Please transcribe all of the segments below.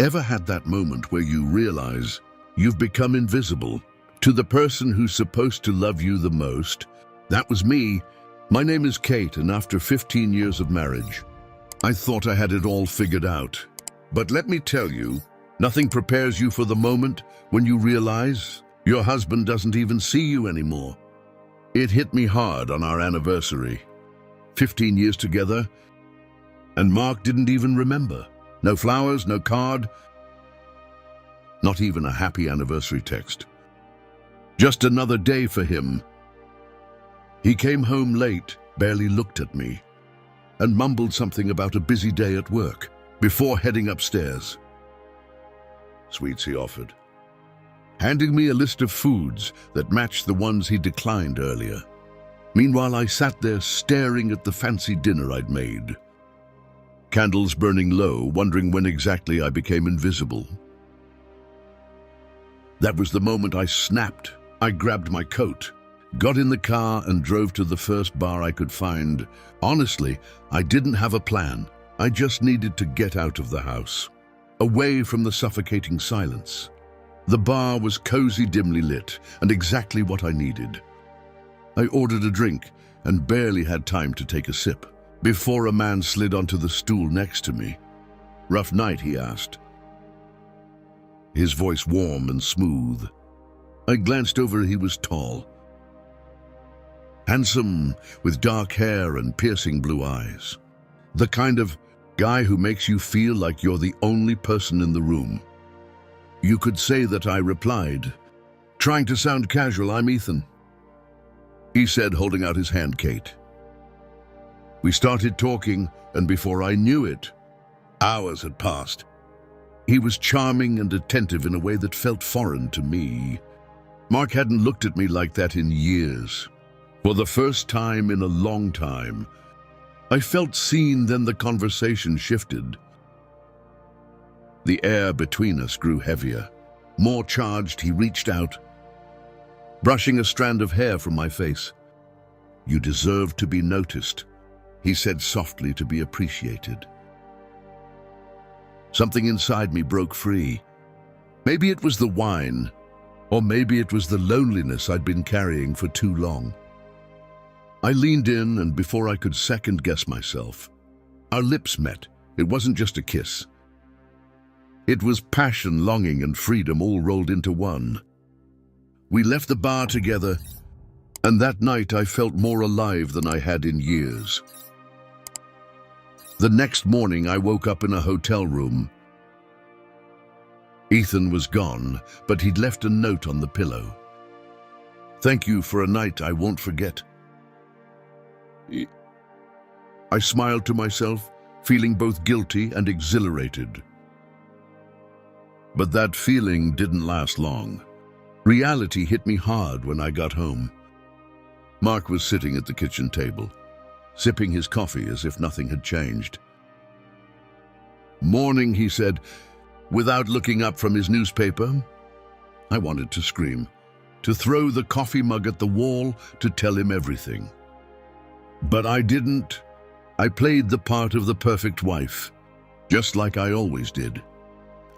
Ever had that moment where you realize you've become invisible to the person who's supposed to love you the most? That was me. My name is Kate, and after 15 years of marriage, I thought I had it all figured out. But let me tell you, nothing prepares you for the moment when you realize your husband doesn't even see you anymore. It hit me hard on our anniversary. 15 years together, and Mark didn't even remember. No flowers, no card, not even a happy anniversary text. Just another day for him. He came home late, barely looked at me, and mumbled something about a busy day at work before heading upstairs. Sweets, he offered, handing me a list of foods that matched the ones he declined earlier. Meanwhile, I sat there staring at the fancy dinner I'd made. Candles burning low, wondering when exactly I became invisible. That was the moment I snapped. I grabbed my coat, got in the car, and drove to the first bar I could find. Honestly, I didn't have a plan. I just needed to get out of the house, away from the suffocating silence. The bar was cozy, dimly lit, and exactly what I needed. I ordered a drink and barely had time to take a sip before a man slid onto the stool next to me. "Rough night?" he asked, his voice warm and smooth. I glanced over. He was tall, handsome, with dark hair and piercing blue eyes. The kind of guy who makes you feel like you're the only person in the room. You could say that I replied, trying to sound casual, "I'm Ethan," he said, holding out his hand. "Kate." We started talking, and before I knew it, hours had passed. He was charming and attentive in a way that felt foreign to me. Mark hadn't looked at me like that in years. For the first time in a long time, I felt seen. Then the conversation shifted. The air between us grew heavier, more charged. He reached out, brushing a strand of hair from my face. "You deserve to be noticed," he said softly, "to be appreciated." Something inside me broke free. Maybe it was the wine, or maybe it was the loneliness I'd been carrying for too long. I leaned in, and before I could second-guess myself, our lips met. It wasn't just a kiss. It was passion, longing, and freedom all rolled into one. We left the bar together, and that night I felt more alive than I had in years. The next morning, I woke up in a hotel room. Ethan was gone, but he'd left a note on the pillow. "Thank you for a night I won't forget." I smiled to myself, feeling both guilty and exhilarated. But that feeling didn't last long. Reality hit me hard when I got home. Mark was sitting at the kitchen table, sipping his coffee as if nothing had changed. "Morning," he said, without looking up from his newspaper. I wanted to scream, to throw the coffee mug at the wall, to tell him everything. But I didn't. I played the part of the perfect wife, just like I always did.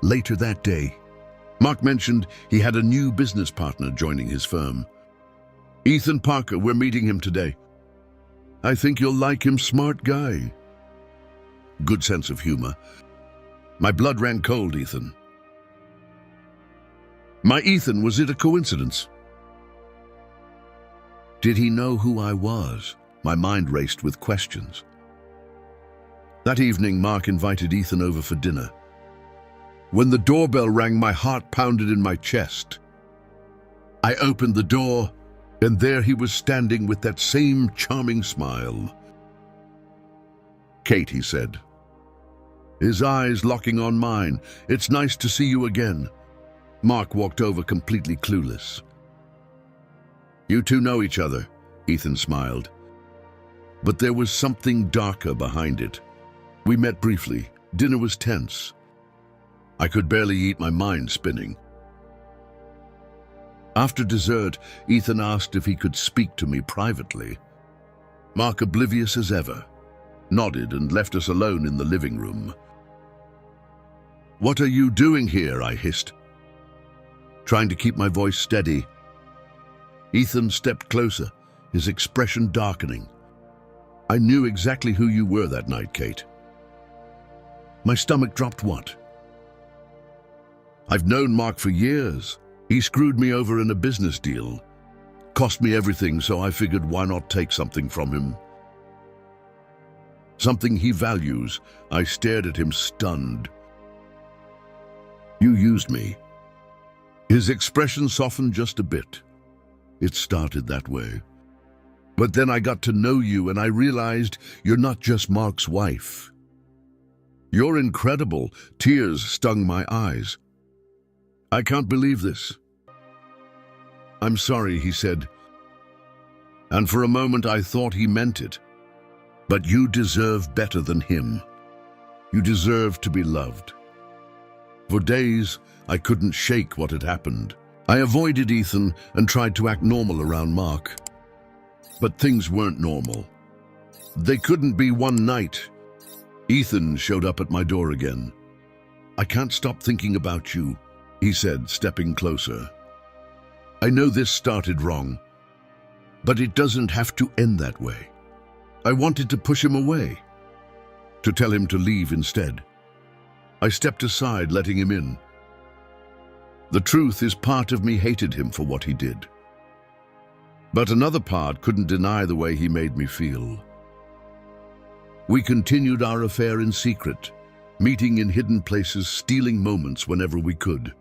Later that day, Mark mentioned he had a new business partner joining his firm. "Ethan Parker, we're meeting him today. I think you'll like him, smart guy." Good sense of humor. My blood ran cold. Ethan. My Ethan, was it a coincidence? Did he know who I was? My mind raced with questions. That evening, Mark invited Ethan over for dinner. When the doorbell rang, my heart pounded in my chest. I opened the door, and there he was standing with that same charming smile. "Kate," he said, his eyes locking on mine, "it's nice to see you again." Mark walked over completely clueless. "You two know each other," Ethan smiled. But there was something darker behind it. We met briefly. Dinner was tense. I could barely eat, my mind spinning. After dessert, Ethan asked if he could speak to me privately. Mark, oblivious as ever, nodded and left us alone in the living room. "What are you doing here?" I hissed, trying to keep my voice steady. Ethan stepped closer, his expression darkening. "I knew exactly who you were that night, Kate." My stomach dropped. "What?" "I've known Mark for years. He screwed me over in a business deal. Cost me everything, so I figured why not take something from him. Something he values." I stared at him, stunned. "You used me." His expression softened just a bit. "It started that way. But then I got to know you and I realized you're not just Mark's wife. You're incredible." Tears stung my eyes. "I can't believe this." "I'm sorry," he said. And for a moment I thought he meant it. "But you deserve better than him. You deserve to be loved." For days, I couldn't shake what had happened. I avoided Ethan and tried to act normal around Mark. But things weren't normal. They couldn't be. One night, Ethan showed up at my door again. "I can't stop thinking about you," he said, stepping closer. "I know this started wrong, but it doesn't have to end that way." I wanted to push him away, to tell him to leave instead. I stepped aside, letting him in. The truth is, part of me hated him for what he did. But another part couldn't deny the way he made me feel. We continued our affair in secret, meeting in hidden places, stealing moments whenever we could.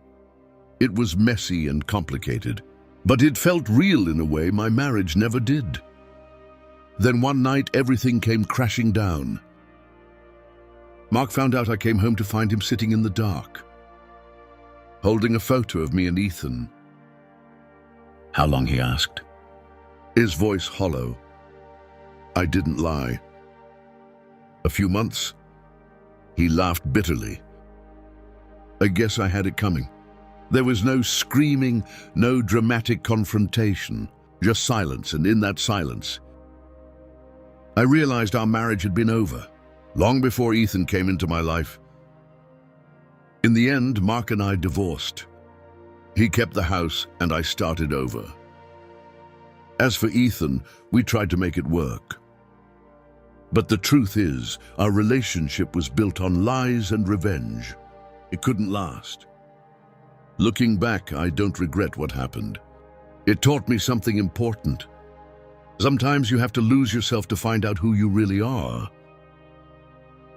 It was messy and complicated, but it felt real in a way my marriage never did. Then one night, everything came crashing down. Mark found out I came home to find him sitting in the dark, holding a photo of me and Ethan. "How long?" he asked, his voice hollow. I didn't lie. "A few months." He laughed bitterly. I guess I had it coming. There was no screaming, no dramatic confrontation, just silence, and in that silence, I realized our marriage had been over, long before Ethan came into my life. In the end, Mark and I divorced. He kept the house and I started over. As for Ethan, we tried to make it work. But the truth is, our relationship was built on lies and revenge. It couldn't last. Looking back, I don't regret what happened. It taught me something important. Sometimes you have to lose yourself to find out who you really are.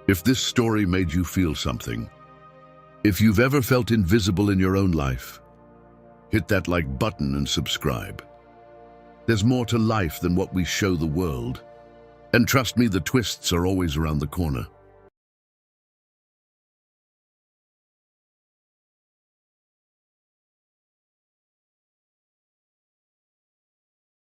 If this story made you feel something, if you've ever felt invisible in your own life, hit that like button and subscribe. There's more to life than what we show the world. And trust me, the twists are always around the corner.